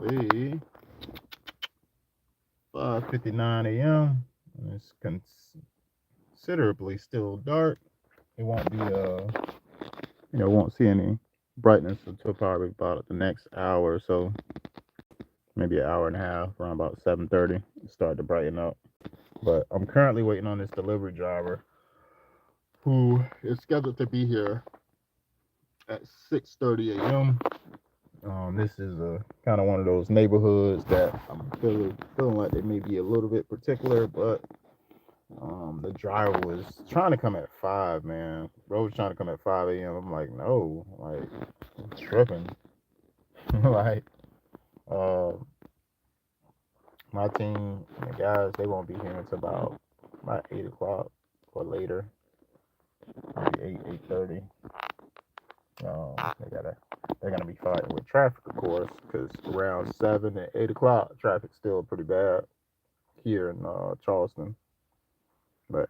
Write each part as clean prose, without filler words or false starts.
currently 5:59 a.m. and it's considerably still dark. It won't be won't see any brightness until probably about the next hour or so, maybe an hour and a half, around about 7:30. It start to brighten up. But I'm currently waiting on this delivery driver who is scheduled to be here at 6:30 a.m. This is a kind of one of those neighborhoods that I'm feeling like they may be a little bit particular, but the driver was trying to come at 5, man. Bro was trying to come at 5 a.m. I'm like, no, like, I'm tripping. Like, uh, my team, the guys, they won't be here until about 8 o'clock or later, maybe 8:30. They're gonna be fighting with traffic, of course, because around 7 and 8 o'clock, traffic's still pretty bad here in Charleston. But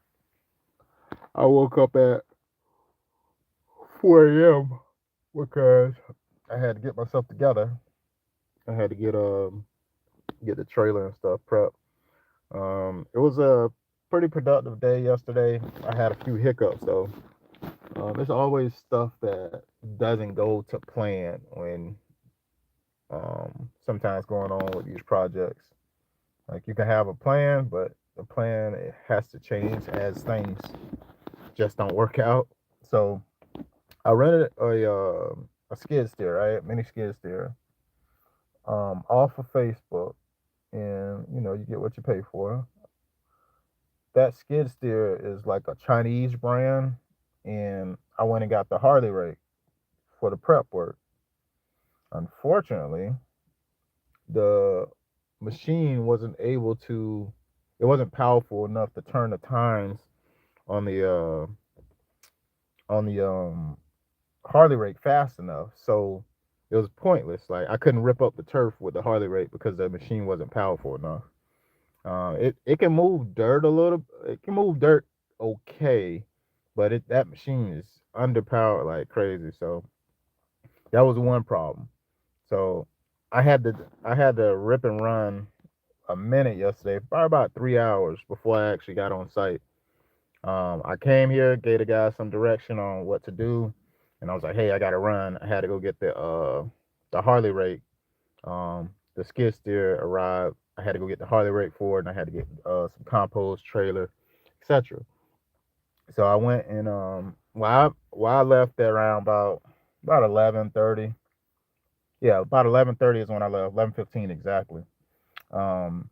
I woke up at 4 a.m. because I had to get myself together. I had to get the trailer and stuff prepped. It was a pretty productive day yesterday. I had a few hiccups though. There's always stuff that doesn't go to plan when sometimes going on with these projects. Like you can have a plan, but the plan it has to change as things just don't work out. So I rented a skid steer, right, mini skid steer, off of Facebook, and you get what you pay for. That skid steer is like a Chinese brand, and I went and got the Harley rake for the prep work. Unfortunately, the machine wasn't able to. It wasn't powerful enough to turn the tines on the Harley rake fast enough. So it was pointless. Like I couldn't rip up the turf with the Harley rake because the machine wasn't powerful enough. It can move dirt a little. It can move dirt okay, but that machine is underpowered like crazy. So that was one problem. So I had to rip and run a minute yesterday, probably about 3 hours before I actually got on site. I came here, gave the guy some direction on what to do, and I was like, "Hey, I gotta run. I had to go get the Harley rake. The skid steer arrived. I had to go get the Harley rake for it, and I had to get some compost, trailer, etc." So I went and while I left there around about 11:30. Yeah, about 11:30 is when I left. 11:15 exactly. Um,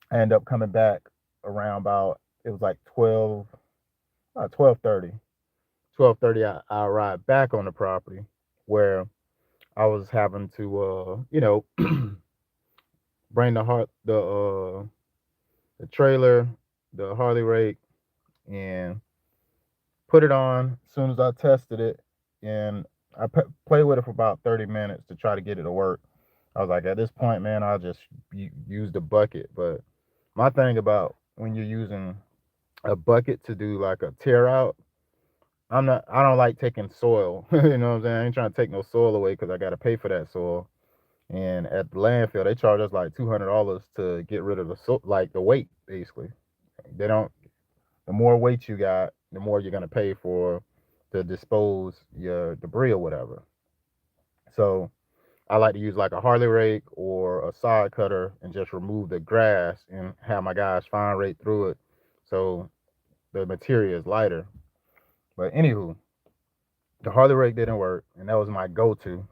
I ended up coming back around about it was like 12:30. 12:30, I arrived back on the property where I was having to bring the trailer, the Harley rake, and put it on. As soon as I tested it, and I played with it for about 30 minutes to try to get it to work. I was like, at this point, man, I'll just use the bucket. But my thing about when you're using a bucket to do like a tear out, I don't like taking soil. You know what I'm saying? I ain't trying to take no soil away because I got to pay for that soil. And at the landfill, they charge us like $200 to get rid of like the weight, basically. They don't. The more weight you got, the more you're gonna pay for to dispose your debris or whatever. So I like to use like a Harley rake or a sod cutter and just remove the grass and have my guys fine rake through it, so the material is lighter. But anywho, the Harley rake didn't work, and that was my go-to.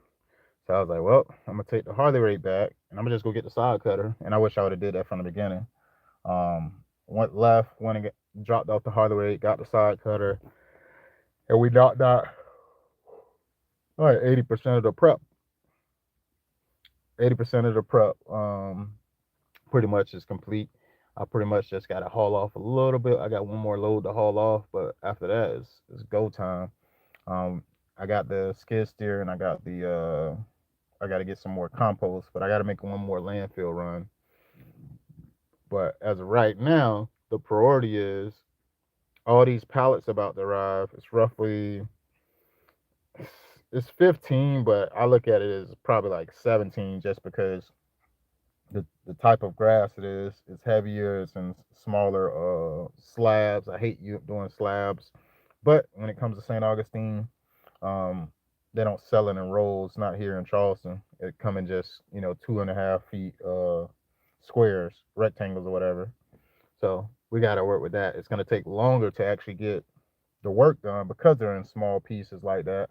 So I was like, well, I'm gonna take the Harley rake back, and I'm gonna just go get the sod cutter. And I wish I would have did that from the beginning. Went and dropped off the Harley rake, got the sod cutter, and we knocked out all right 80% of the prep. 80% of the prep pretty much is complete. I pretty much just got to haul off a little bit. I got one more load to haul off, but after that, it's go time. Um, I got the skid steer and I got to get some more compost, but I got to make one more landfill run. But as of right now, the priority is all these pallets about to arrive. It's 15, but I look at it as probably like 17 just because the type of grass it is. It's heavier. It's in smaller slabs. I hate you doing slabs, but when it comes to St. Augustine, um, they don't sell it in rolls. Not here in Charleston. It come in just 2.5 feet squares, rectangles or whatever. So we got to work with that. It's gonna take longer to actually get the work done because they're in small pieces like that.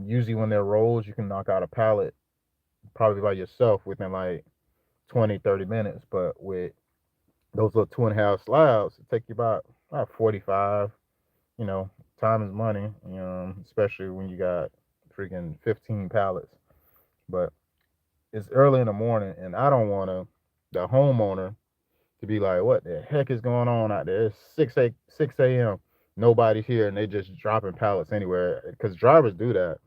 Usually when they're rolls, you can knock out a pallet probably by yourself within like 20, 30 minutes. But with those little 2.5 slabs, it take you about 45. You know, time is money, especially when you got freaking 15 pallets. But it's early in the morning, and I don't want the homeowner to be like, what the heck is going on out there? It's 6 a.m. Nobody's here, and they just dropping pallets anywhere. Because drivers do that.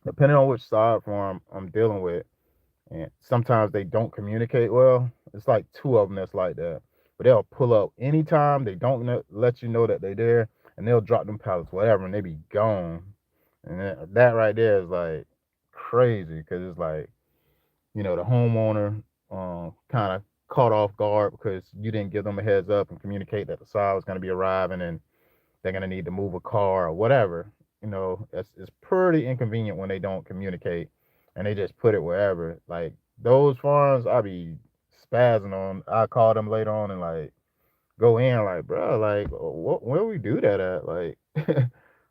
Depending on which side farm I'm dealing with, and sometimes they don't communicate well. It's like two of them that's like that. But they'll pull up anytime. They don't let you know that they're there, and they'll drop them pallets, whatever, and they be gone. And that right there is like crazy because it's like the homeowner kind of caught off guard because you didn't give them a heads up and communicate that the side was going to be arriving and they're going to need to move a car or whatever. It's pretty inconvenient when they don't communicate and they just put it wherever. Like those farms, I be spazzing on. I call them later on and like go in like, bro, like where we do that at? Like,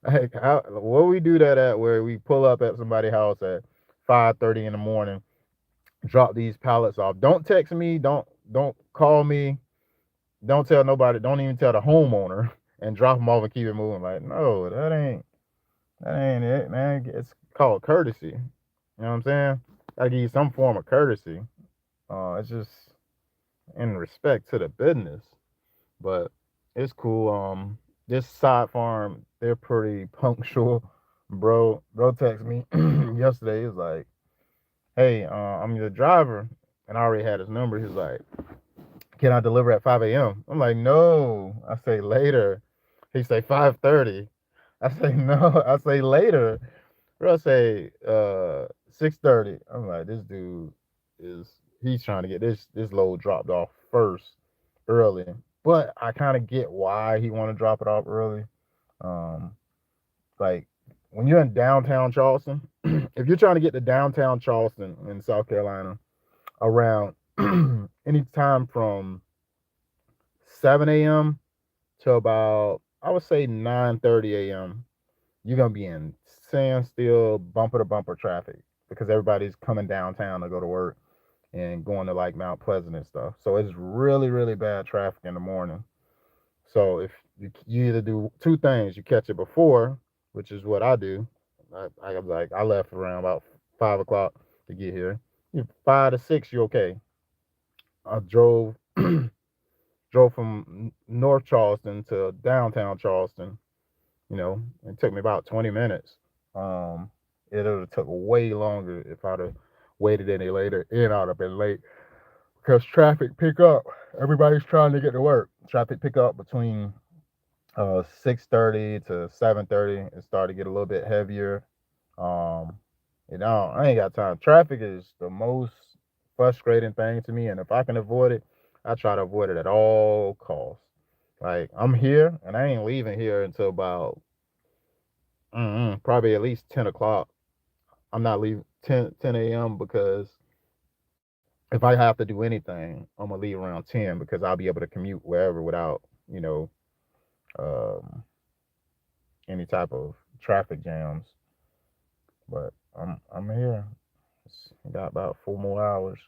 like how where we do that at? Where we pull up at somebody's house at 5:30 in the morning, drop these pallets off. Don't text me. Don't call me. Don't tell nobody. Don't even tell the homeowner and drop them off and keep it moving. Like, no, that ain't it, man. It's called courtesy. You know what I'm saying? Gotta give you some form of courtesy. It's just in respect to the business. But it's cool. This side farm, they're pretty punctual. Bro texted me yesterday. He's like, "Hey, I'm your driver," and I already had his number. He's like, "Can I deliver at 5 a.m.?" I'm like, "No." I say later. He say 5:30. I say no. I say later. Bro, I say 6:30. I'm like, this dude is he's trying to get this load dropped off first early. But I kind of get why he want to drop it off early. Um, like when you're in downtown Charleston, if you're trying to get to downtown Charleston in South Carolina around any time from 7 a.m. to about I would say 9:30 a.m. You're gonna be in standstill, bumper to bumper traffic because everybody's coming downtown to go to work and going to like Mount Pleasant and stuff. So it's really, really bad traffic in the morning. So if you either do two things, you catch it before, which is what I do. I left around about 5 o'clock to get here. 5 to 6, you're okay. I drove from North Charleston to downtown Charleston. It took me about 20 minutes. Um, it would have took way longer if I'd have waited any later, and I'd have been late because traffic pick up. Everybody's trying to get to work. Traffic pick up between 6:30 to 7:30. It started to get a little bit heavier. Um, I ain't got time. Traffic is the most frustrating thing to me, and if I can avoid it, I try to avoid it at all costs. Like I'm here, and I ain't leaving here until about probably at least 10 o'clock. I'm not leaving 10 a.m. because if I have to do anything, I'm gonna leave around 10 because I'll be able to commute wherever without um, any type of traffic jams. But I'm here. Got about 4 more hours,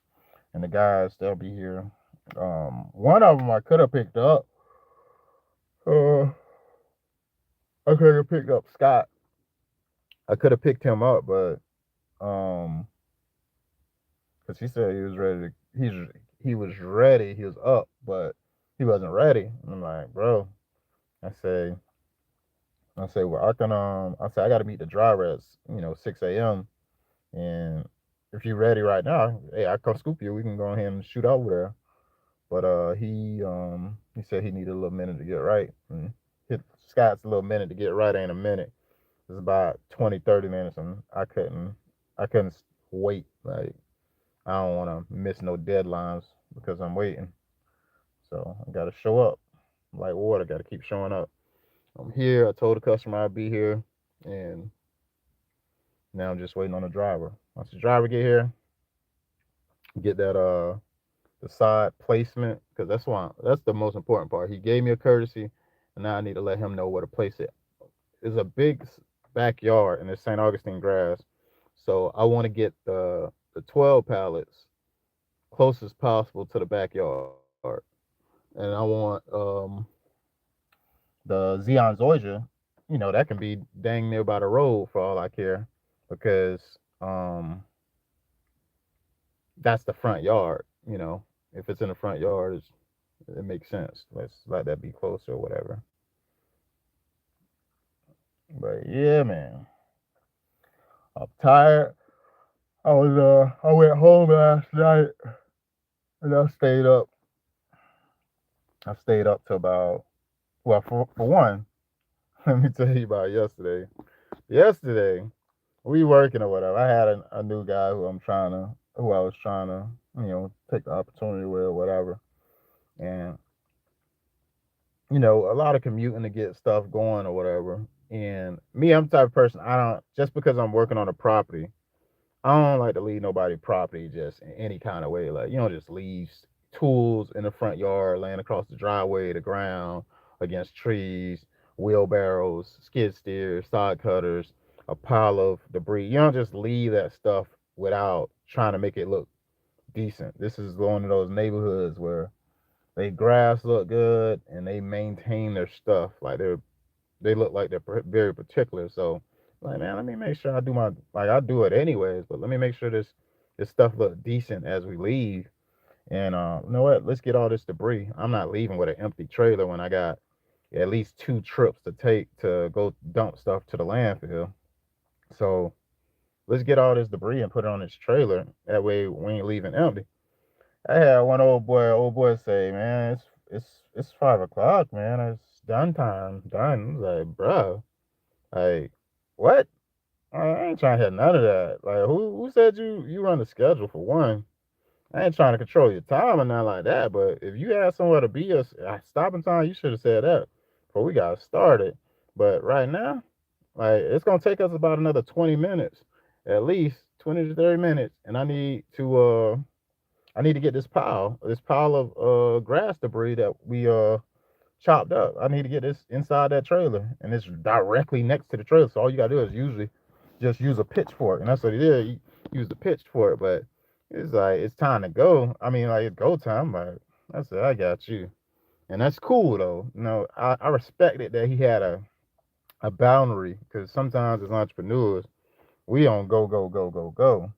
and the guys they'll be here. One of them I could have picked up. Uh, I could have picked up Scott. I could have picked him up, but um, because he said he was ready to. He was ready. He was up, but he wasn't ready. And I'm like, bro. I say, well, I can. I say I got to meet the driver at 6 a.m. And if you're ready right now, hey, I come scoop you. We can go ahead and shoot over there. But he said he needed a little minute to get right. And hit Scott's a little minute to get right ain't a minute. It's about 20, 30 minutes, and I couldn't wait. Like I don't want to miss no deadlines because I'm waiting. So I got to show up like water. Got to keep showing up. I'm here. I told the customer I'd be here, and now I'm just waiting on the driver. Once the driver get here, get that the side placement because that's the most important part. He gave me a courtesy, and now I need to let him know where to place it. It's a big backyard and it's St. Augustine grass, so I want to get the 12 pallets closest possible to the backyard, and I want the Xeon Zoysia, that can be dang near by the road for all I care, because um, that's the front yard. If it's in the front yard, it makes sense. Let's let that be closer or whatever. But yeah, man, I'm tired. I went home last night and I stayed up to about, well, for one, let me tell you about yesterday. Yesterday, we working or whatever. I had a new guy who I was trying to, take the opportunity with or whatever. And, a lot of commuting to get stuff going or whatever. And me, I'm the type of person, just because I'm working on a property, I don't like to leave nobody property just in any kind of way. Like, you don't just leave tools in the front yard, laying across the driveway, the ground, against trees, wheelbarrows, skid steers, sod cutters, a pile of debris. You don't just leave that stuff without trying to make it look decent. This is one of those neighborhoods where they grass look good and they maintain their stuff. Like they look like they're very particular. So, like, man, let me make sure I do it anyways, but let me make sure this stuff look decent as we leave. And you know what? Let's get all this debris. I'm not leaving with an empty trailer when I got at least 2 trips to take to go dump stuff to the landfill. So let's get all this debris and put it on this trailer. That way we ain't leaving empty. I had one old boy say, man, it's 5 o'clock, man. It's done time. Done. I was like, bruh, like, what? I ain't trying to hit none of that. Like, who said you run the schedule for one? I ain't trying to control your time or nothing like that. But if you had somewhere to be a stopping time, you should have said that before we got started. But right now, like, it's gonna take us about another 20 minutes, at least 20 to 30 minutes, and I need to get this pile of grass debris that we chopped up. I need to get this inside that trailer, and it's directly next to the trailer. So all you gotta do is usually just use a pitchfork, and that's what he did. He used a pitchfork, but it's like it's time to go. I mean, like it's go time. Like I said, I got you, and that's cool though. I respect it that he had a boundary because sometimes as entrepreneurs we don't go go go go go.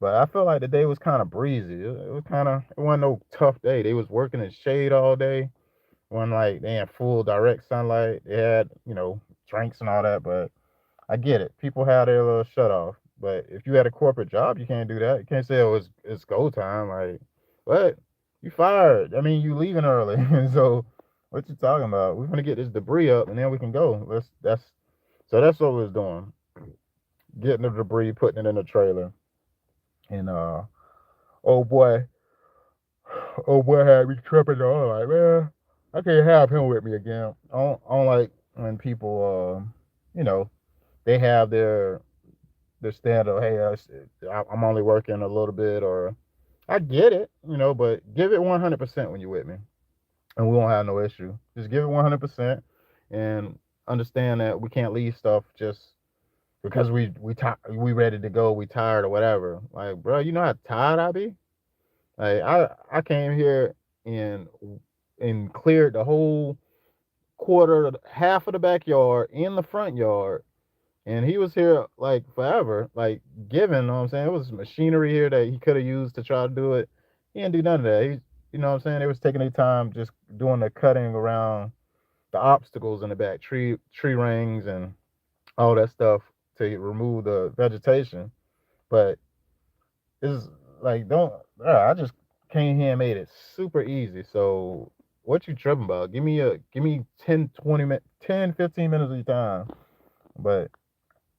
But I feel like the day was kind of breezy. It wasn't no tough day. They was working in shade all day. One like they had full direct sunlight. They had, drinks and all that, but I get it. People have their little shut off. But if you had a corporate job, you can't do that. You can't say, oh, it's go time. Like, what? You fired. I mean, you leaving early. So what you talking about? We're gonna get this debris up and then we can go. That's what we was doing. Getting the debris, putting it in the trailer. And old boy, old boy had me tripping on like, man, I can't have him with me again. I don't like when people you know, they have their standard. Hey, I'm only working a little bit, or I get it, but give it 100% when you're with me, and we won't have no issue. Just give it 100%, and understand that we can't leave stuff just because we ready to go, we tired or whatever. Like, bro, you know how tired I be. Like, I came here and cleared the whole half of the backyard in the front yard, and he was here like forever, like giving. You know what I'm saying? It was machinery here that he could have used to try to do it. He didn't do none of that. You know what I'm saying? They was taking their time just doing the cutting around the obstacles in the back, tree rings and all that stuff to remove the vegetation. But it's like don't. I just came here and made it super easy. So what you tripping about? Give me 10, 20 minutes, 10, 15 minutes of your time. But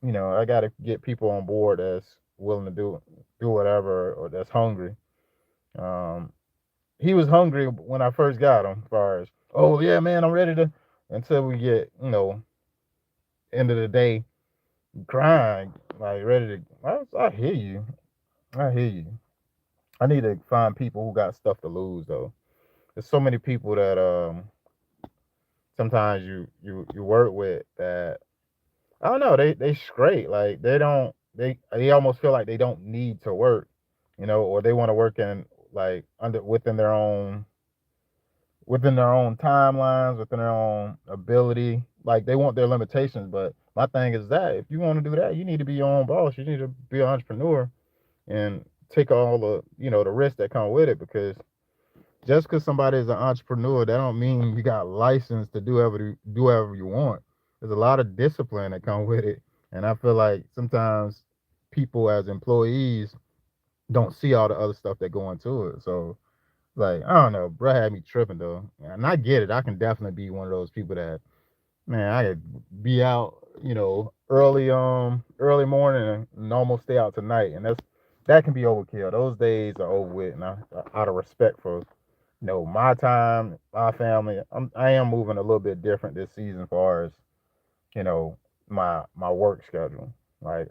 I got to get people on board willing to do whatever, or that's hungry. Um, he was hungry when I first got him. As far as, oh yeah, man, I'm ready to. Until we get, end of the day, grind, like ready to. I hear you. I hear you. I need to find people who got stuff to lose though. There's so many people that sometimes you work with that, I don't know, they straight, like they almost feel like they don't need to work, or they want to work in, like, under within their own timelines, within their own ability. Like they want their limitations. But my thing is that if you want to do that, you need to be your own boss. You need to be an entrepreneur and take all the the risks that come with it. Because just because somebody is an entrepreneur, that don't mean you got license to do whatever you want. There's a lot of discipline that come with it, and I feel like sometimes people as employees don't see all the other stuff that go into it. So, like, I don't know, bro had me tripping though, and I get it. I can definitely be one of those people that, man, I could be out, early morning and almost stay out tonight, and that can be overkill. Those days are over with, and out of respect for my time, my family, I am moving a little bit different this season as far as you know my work schedule. Like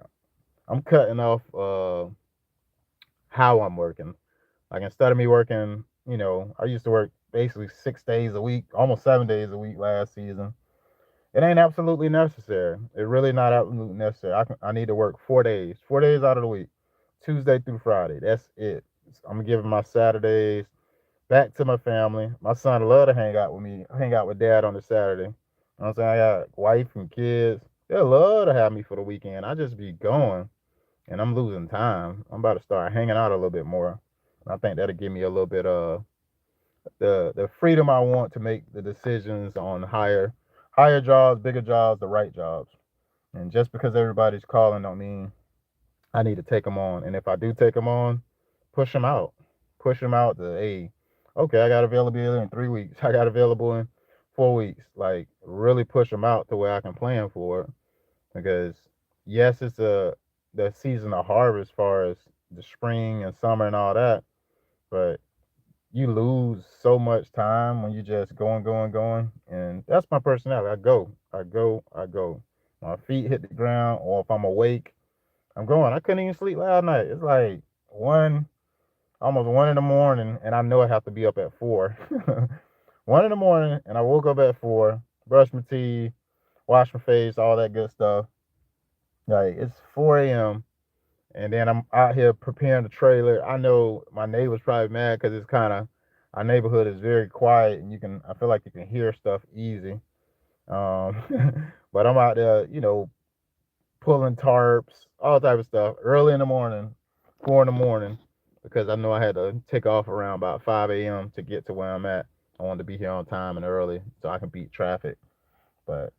I'm cutting off how I'm working. Like instead of me working, I used to work basically 6 days a week, almost 7 days a week last season. It ain't absolutely necessary. It really not absolutely necessary. I need to work 4 days, 4 days out of the week, Tuesday through Friday. That's it. I'm giving my Saturdays back to my family. My son love to hang out with me, hang out with dad on the Saturday. You know what I'm saying? I got wife and kids. They love to have me for the weekend. I just be going, and I'm losing time. I'm about to start hanging out a little bit more. And I think that'll give me a little bit of the freedom I want to make the decisions on higher jobs, bigger jobs, the right jobs. And just because everybody's calling don't mean I need to take them on. And if I do take them on, push them out. Push them out to, hey, okay, I got availability in 3 weeks. I got available in 4 weeks. Like, really push them out to where I can plan for it. Because, yes, it's the season of harvest as far as the spring and summer and all that. But you lose so much time when you just going. And that's my personality. I go. My feet hit the ground, or if I'm awake, I'm going. I couldn't even sleep last night. It's like one, almost 1 in the morning, and I know I have to be up at 4. 1 in the morning, and I woke up at 4, brushed my teeth, washed my face, all that good stuff. Like it's 4 a.m. and then I'm out here preparing the trailer. I know my neighbor's probably mad because it's kind of, our neighborhood is very quiet, and I feel like you can hear stuff easy. Um, but I'm out there, pulling tarps, all type of stuff, early in the morning, 4 in the morning, because I know I had to take off around about 5 a.m. to get to where I'm at. I wanted to be here on time and early so I can beat traffic. But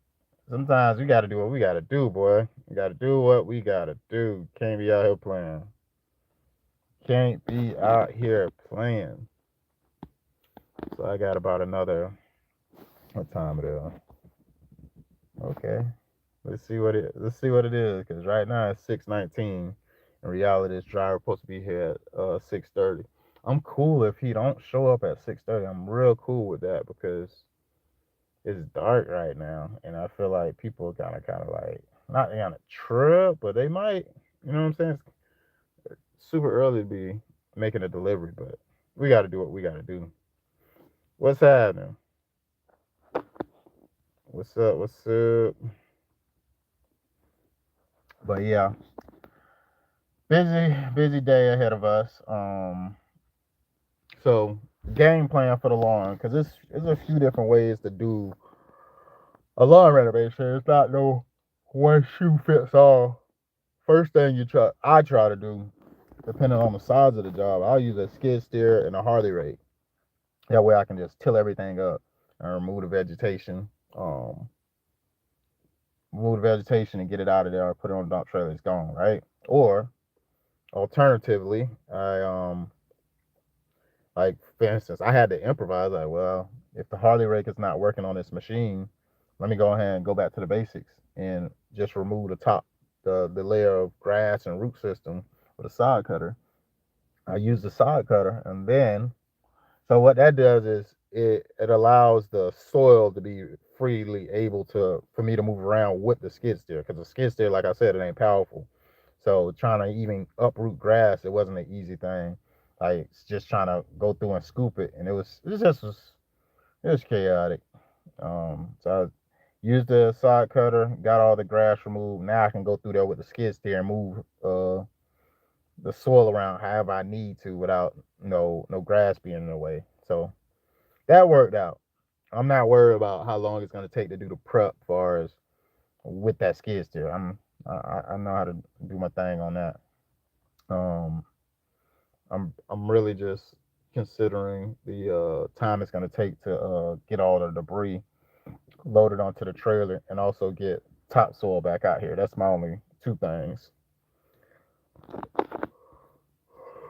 sometimes we got to do what we got to do, boy. We got to do what we got to do. Can't be out here playing. Can't be out here playing. So I got about another, what time it is? Okay. Let's see what it is. Cause right now it's 6:19. In reality, this driver supposed to be here at 6:30. I'm cool if he don't show up at 6:30. I'm real cool with that because it's dark right now, and I feel like people are kind of like, not on a trip, but they might. You know what I'm saying? It's super early to be making a delivery, but we got to do what we got to do. What's happening? What's up? What's up? But yeah, busy day ahead of us. So game plan for the lawn, because there's a few different ways to do a lawn renovation. It's not no one shoe fits all. First thing I try to do, depending on the size of the job, I'll use a skid steer and a Harley rake. That way I can just till everything up and remove the vegetation. Remove the vegetation and get it out of there, or put it on a dump trailer. It's gone, right? Or alternatively, like for instance, I had to improvise. Like, well, if the Harley rake is not working on this machine, let me go ahead and go back to the basics and just remove the layer of grass and root system, with a sod cutter. I use the sod cutter, and then so what that does is it allows the soil to be freely able to for me to move around with the skid steer, because the skid steer, like I said, it ain't powerful. So trying to even uproot grass, it wasn't an easy thing. Like just trying to go through and scoop it, and it was chaotic. So I used the sod cutter, got all the grass removed. Now I can go through there with the skid steer and move the soil around however I need to without no grass being in the way. So that worked out. I'm not worried about how long it's gonna take to do the prep as far as with that skid steer. I know how to do my thing on that. Um, I'm really just considering the time it's gonna take to get all the debris loaded onto the trailer and also get topsoil back out here. That's my only two things.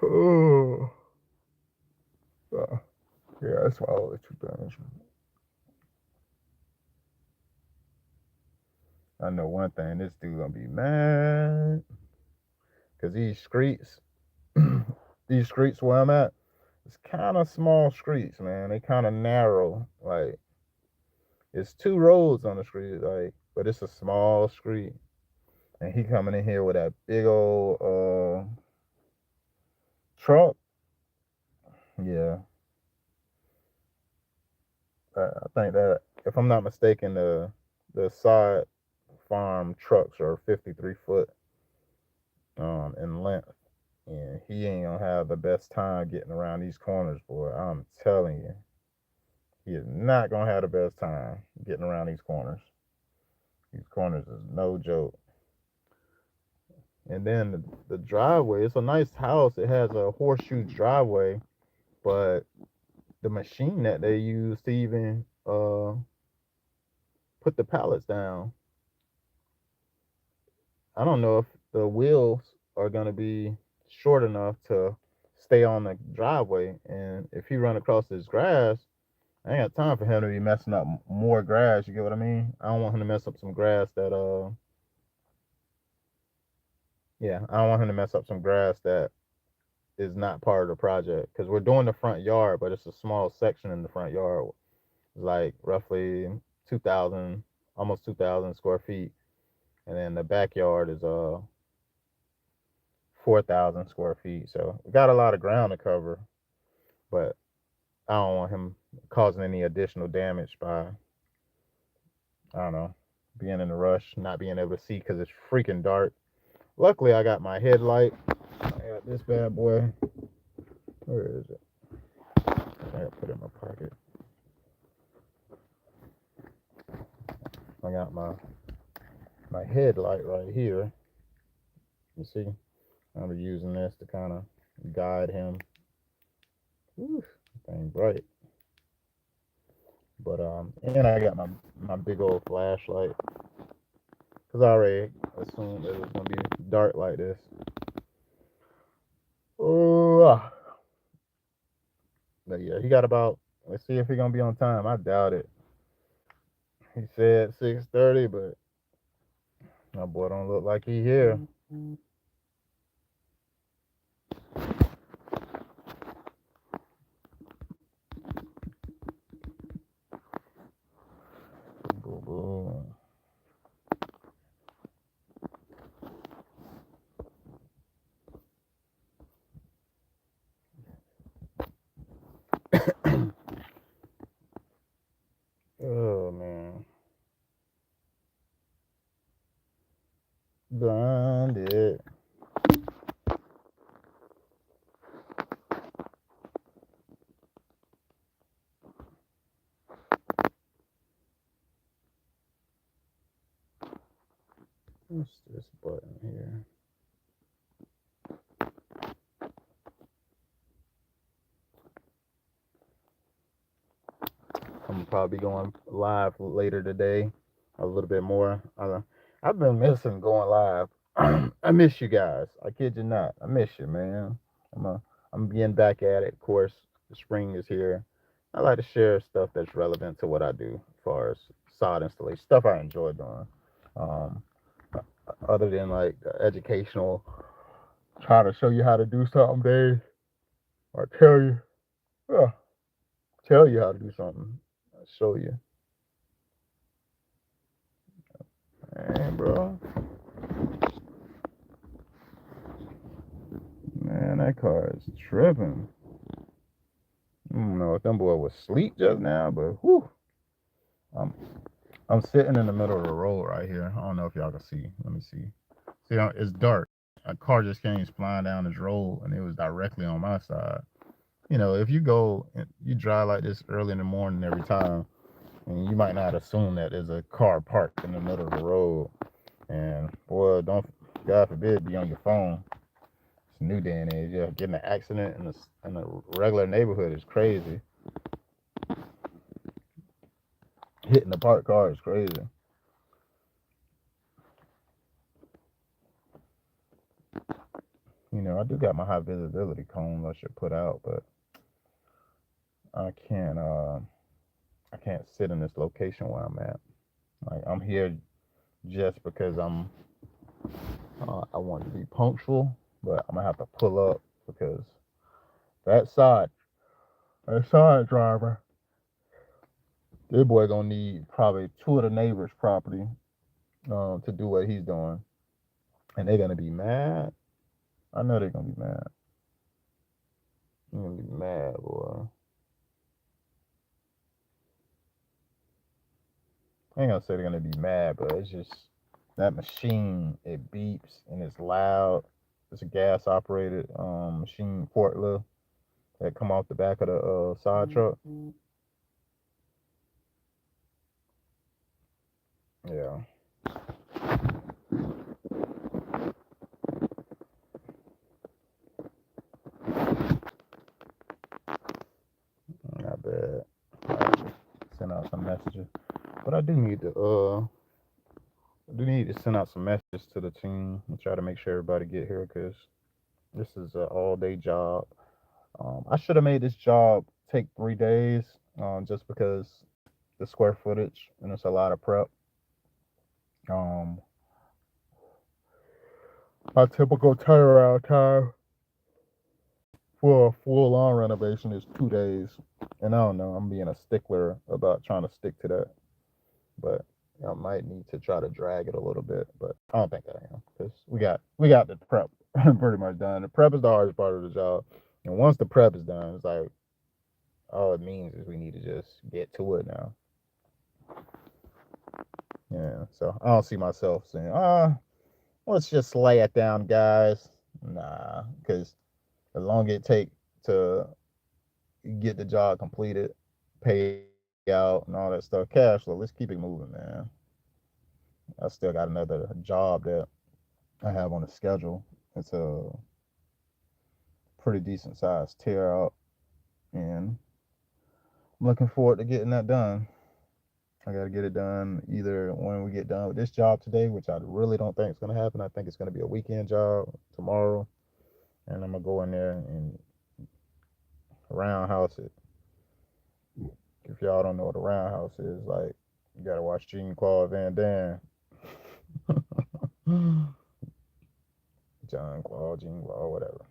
Oh, yeah, that's my only two things. I know one thing, this dude gonna be mad because these streets where I'm at, it's kind of small streets, man. They kind of narrow. Like it's two roads on the street, like, but it's a small street. And he coming in here with that big old truck. Yeah, I think that if I'm not mistaken, the side farm trucks are 53 foot in length, and he ain't gonna have the best time getting around these corners, boy. I'm telling you, he is not gonna have the best time getting around these corners. These corners is no joke. And then the driveway, it's a nice house. It has a horseshoe driveway, but the machine that they use to even put the pallets down, I don't know if the wheels are gonna be short enough to stay on the driveway. And if he run across this grass, I ain't got time for him to be messing up more grass. You get what I mean? I don't want him to mess up some grass that yeah, I don't want him to mess up some grass that is not part of the project, because we're doing the front yard, but it's a small section in the front yard. It's like roughly 2,000, almost 2,000 square feet, and then the backyard is 4,000 square feet. So we got a lot of ground to cover, but I don't want him causing any additional damage by, I don't know, being in a rush, not being able to see because it's freaking dark. Luckily, I got my headlight. I got this bad boy. Where is it? I got to put it in my pocket. I got my headlight right here. You see, I'll be using this to kind of guide him. Whew, thing bright. But and I got my big old flashlight, cause I already assumed it was gonna be dark like this. Oh, but yeah, he got about. Let's see if he gonna be on time. I doubt it. He said 6:30, but my boy don't look like he here. Boo boo. Oh man, blinded. What's this button here? I'm probably going live later today, a little bit more. I've been missing going live. I miss you guys. I kid you not. I miss you, man. I'm getting back at it. Of course, the spring is here. I like to share stuff that's relevant to what I do, as far as sod installation stuff I enjoy doing. Um, other than like educational Try to show you how to do something, Dave, or uh, tell you how to do something. I'll show you. Man, bro. Man, that car is tripping. I don't know if them boy was asleep just now, but whew. I'm I'm sitting in the middle of the road right here. I don't know if y'all can see. Let me see. See, it's dark. A car just came flying down this road, and it was directly on my side. You know, if you go and you drive like this early in the morning every time, and you might not assume that there's a car parked in the middle of the road. And boy, don't God forbid be on your phone. It's a new day and age. Yeah, getting an accident in a regular neighborhood is crazy. Hitting the parked car is crazy. You know, I do got my high visibility cones I should put out, but I can't. I can't sit in this location where I'm at. Like I'm here just because I want to be punctual, but I'm gonna have to pull up because that side that side driver, this boy gonna need probably two of the neighbors' property to do what he's doing, and they're gonna be mad. I know they're gonna be mad. They're gonna be mad, boy. I ain't gonna say they're gonna be mad, but it's just that machine. It beeps and it's loud. It's a gas operated machine forklift that come off the back of the side truck. Yeah, not bad. Send out some messages, but I do need to send out some messages to the team and try to make sure everybody get here because this is an all day job. I should have made this job take 3 days, just because the square footage and it's a lot of prep. Um, my typical turnaround time for a full on renovation is 2 days, and I don't know. I'm being a stickler about trying to stick to that, but I might need to try to drag it a little bit. But I don't think I am because we got the prep pretty much done. The prep is the hardest part of the job, and once the prep is done, it's like all it means is we need to just get to it now. Yeah, so I don't see myself saying, let's just lay it down, guys. Nah, because the longer it take to get the job completed, pay out, and all that stuff, cash flow, let's keep it moving, man. I still got another job that I have on the schedule. It's a pretty decent sized tear out, and I'm looking forward to getting that done. I got to get it done either when we get done with this job today, which I really don't think is going to happen. I think it's going to be a weekend job tomorrow, and I'm going to go in there and roundhouse it. If y'all don't know what a roundhouse is, like, you got to watch Jean Claude Van Damme. John Claude, Jean Claude, whatever.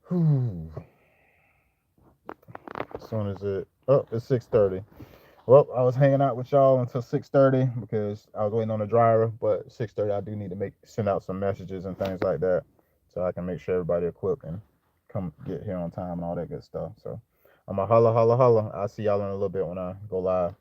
Whew. As soon as it's 6:30. Well, I was hanging out with y'all until 6:30 because I was waiting on the driver. But 6:30, I do need to send out some messages and things like that, so I can make sure everybody equipped and come get here on time and all that good stuff. So I'm a holla holla holla. I'll see y'all in a little bit when I go live.